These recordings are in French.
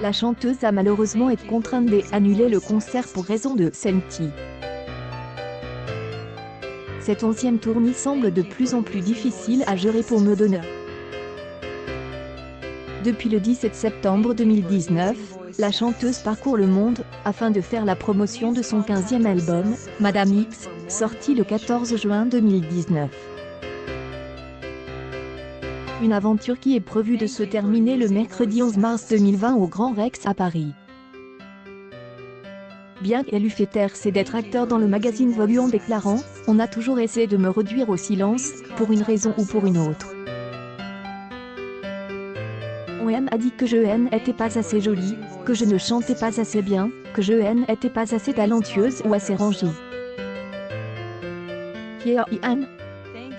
La chanteuse a malheureusement été contrainte d'annuler le concert pour raison de santé. Cette 11e tournée semble de plus en plus difficile à gérer pour Madonna. Depuis le 17 septembre 2019, la chanteuse parcourt le monde, afin de faire la promotion de son 15e album, Madame X, sorti le 14 juin 2019. Une aventure qui est prévue de se terminer le mercredi 11 mars 2020 au Grand Rex à Paris. Bien qu'elle eût fait taire ses détracteurs dans le magazine Vogue en déclarant « On a toujours essayé de me réduire au silence, pour une raison ou pour une autre. On a dit que je n'étais pas assez jolie, que je ne chantais pas assez bien, que je n'étais pas assez talentueuse ou assez rangée. Here I am.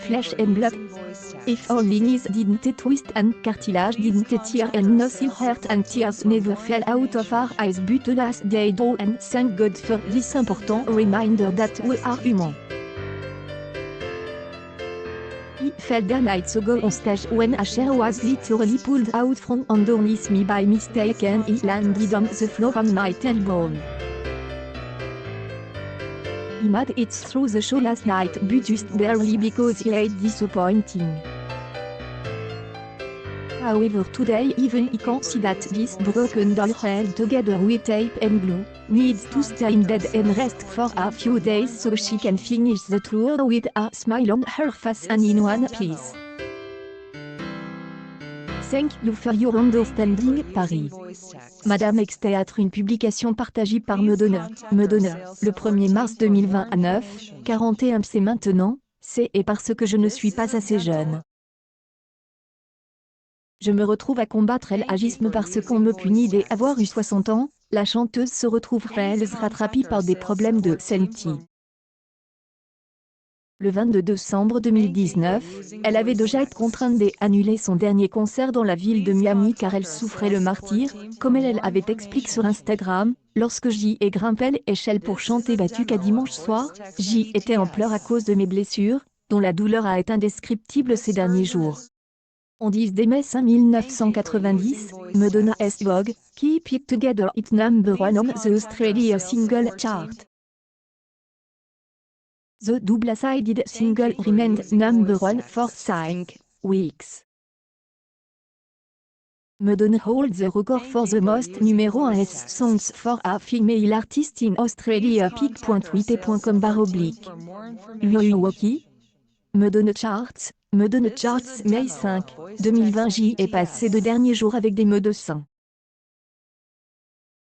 Flesh and blood. If all knees didn't twist and cartilage didn't tear and nothing hurt and tears never fell out of our eyes but alas they do and thank God for this important reminder that we are human. I fell a night ago on stage when a chair was literally pulled out from underneath me by mistake and it landed on the floor on my tailbone. I made it through the show last night but just barely because it was disappointing. However today even I can see that this broken doll held together with tape and glue, needs to stay in bed and rest for a few days so she can finish the tour with a smile on her face and in one piece. Thank you for your understanding, Paris. Madame X Théâtre, une publication partagée par Madonna, le 1er mars 2029, 41. C'est maintenant, et parce que je ne suis pas assez jeune. Je me retrouve à combattre l'agisme parce qu'on me punit d'avoir eu 60 ans, la chanteuse se retrouve rattrapée par des problèmes de santé. Le 22 décembre 2019, elle avait déjà été contrainte d'annuler son dernier concert dans la ville de Miami car elle souffrait le martyre, comme elle avait expliqué sur Instagram, lorsque j'y ai grimpé l'échelle pour chanter Batuque à dimanche soir, j'y étais en pleurs à cause de mes blessures, dont la douleur a été indescriptible ces derniers jours. On dit dès mai 1990, Madonna S. Vogue, Keep It Together It #1 on the Australia Single Chart. The double-sided single remained #1 for 5 weeks. Madonna holds the record for the most numero 1 songs for a female artist in Australia. pic.wite.com/. Milwaukee. Madonna Charts, May 5, 2020. J'y ai passé 2 derniers jours avec des médecins.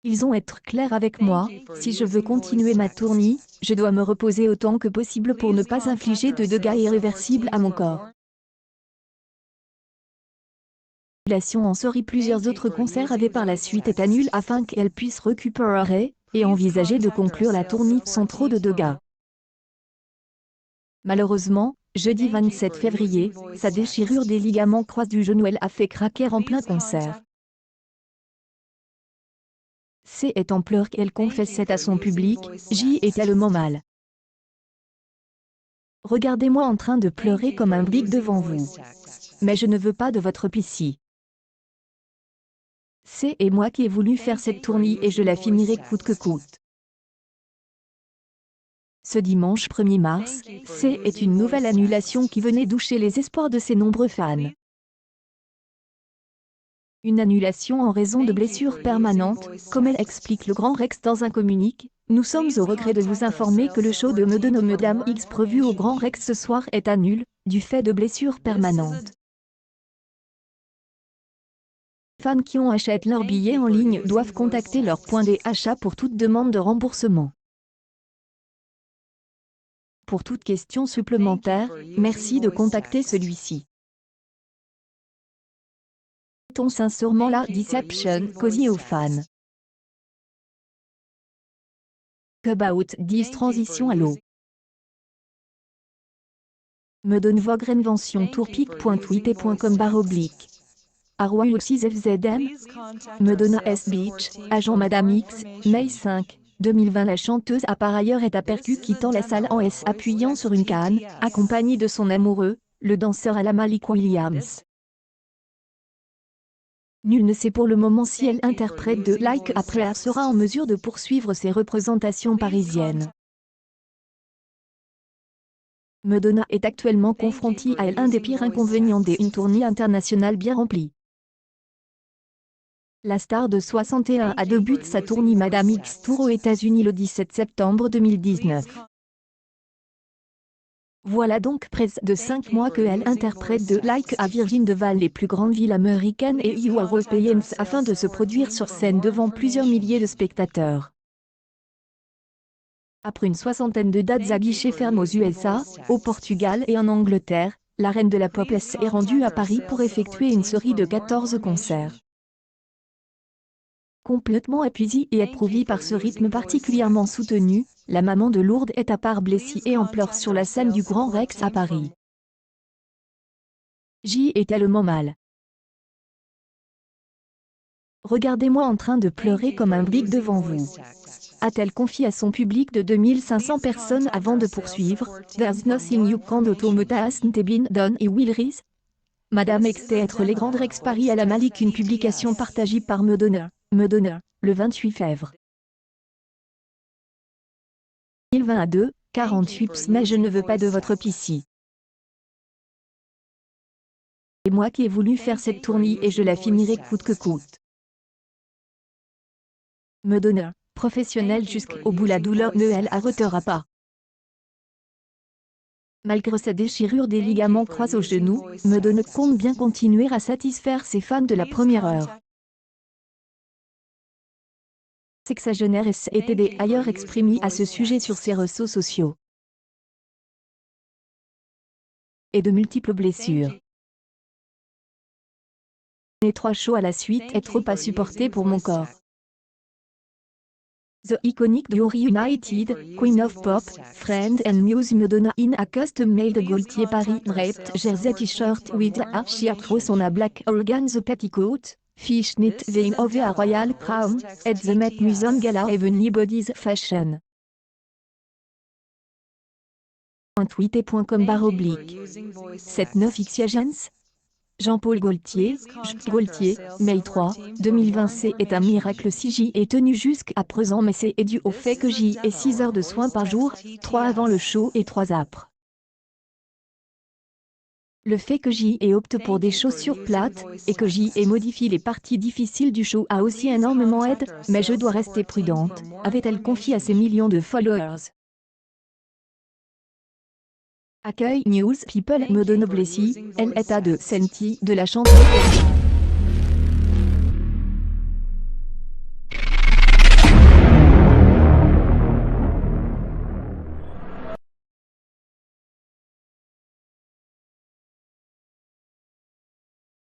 Ils ont été clairs avec moi, si je veux continuer ma tournée, je dois me reposer autant que possible pour ne pas infliger de dégâts irréversibles à mon corps. En série, plusieurs autres concerts avaient par la suite été annulés afin qu'elle puisse récupérer, et envisager de conclure la tournée sans trop de dégâts. Malheureusement, jeudi 27 février, sa déchirure des ligaments croisés du genou a fait craquer en plein concert. C'est en pleurs qu'elle confessait à son public « J'y ai tellement mal. Regardez-moi en train de pleurer comme un bic devant vous. Mais je ne veux pas de votre pitié. C'est moi qui ai voulu faire cette tournée et je la finirai coûte que coûte. » Ce dimanche 1er mars, est une nouvelle annulation qui venait doucher les espoirs de ses nombreux fans. Une annulation en raison de blessures permanentes, comme elle explique le Grand Rex dans un communiqué. Nous sommes au regret de vous informer que le show de Madonna Madame X prévu au Grand Rex ce soir est annulé, du fait de blessures permanentes. Fans qui ont acheté leurs billets en ligne doivent contacter leur point d'achat pour toute demande de remboursement. Pour toute question supplémentaire, merci de contacter celui-ci. Mettons sincèrement la déception causée aux fans. About this transition à l'eau. Madonna Vogue Invention tourpic.wite.com/. Arroy 6 FZM. Madonna S. Beach, agent Madame X, Mai 5, 2020. La chanteuse a par ailleurs été aperçue quittant la salle en appuyant sur une canne, accompagnée de son amoureux, le danseur Malik Williams. Nul ne sait pour le moment si elle interprète de Like a Prayer sera en mesure de poursuivre ses représentations parisiennes. Madonna est actuellement confrontée à l'un des pires inconvénients d'une tournée internationale bien remplie. La star de 61 a débuté sa tournée Madame X Tour aux États-Unis le 17 septembre 2019. Voilà donc près de 5 mois que elle interprète de Like a Virgin devant les plus grandes villes américaines et européennes afin de se produire sur scène devant plusieurs milliers de spectateurs. Après une soixantaine de dates à guichet ferme aux USA, au Portugal et en Angleterre, la reine de la pop est rendue à Paris pour effectuer une série de 14 concerts. Complètement épuisée et éprouvée par ce rythme particulièrement soutenu, la maman de Lourdes est à part blessée et en pleurs sur la scène du Grand Rex à Paris. J'y ai tellement mal. Regardez-moi en train de pleurer comme un brick devant vous. A-t-elle confié à son public de 2500 personnes avant de poursuivre. There's nothing you can do to me that hasn't been done et will rise. Madame X Théâtre Les Grandes Rex Paris à la Malik. Une publication partagée par Madonna, le 28 février 2022, 48 mais je ne veux pas de votre piscine. C'est moi qui ai voulu faire cette tournée et je la finirai coûte que coûte. Madonna, professionnelle jusqu'au bout, la douleur ne elle arrêtera pas. Malgré sa déchirure des ligaments croisés au genou, Madonna compte bien continuer à satisfaire ses fans de la première heure. Sexagénaire était ailleurs exprimé à ce sujet sur ses réseaux sociaux. Et de multiples blessures. Les 3 shows à la suite est trop à supporter pour mon corps. The iconic duo reunited, Queen of Pop, Friend and Muse. Madonna in a custom-made Gaultier Paris draped jersey t-shirt with a she across on a black organza petticoat, fishnet vein over a royal crown, at the Met Museum Gala Ebony Bodies Fashion. Tweet.com/. 79X Agents. Jean-Paul Gaultier, Gaultier, Mai 3, 2020. C'est un miracle si j'y ai tenu jusqu'à présent, mais c'est dû au fait que j'y ai 6 heures de soins par jour, 3 avant le show et 3 après. Le fait que j'y ai opté pour des chaussures plates, et que j'y ai modifié les parties difficiles du show a aussi énormément aidé, mais je dois rester prudente, avait-elle confié à ses millions de followers. Accueil News People. Madonna blessée, elle est à de centi de la chanteuse.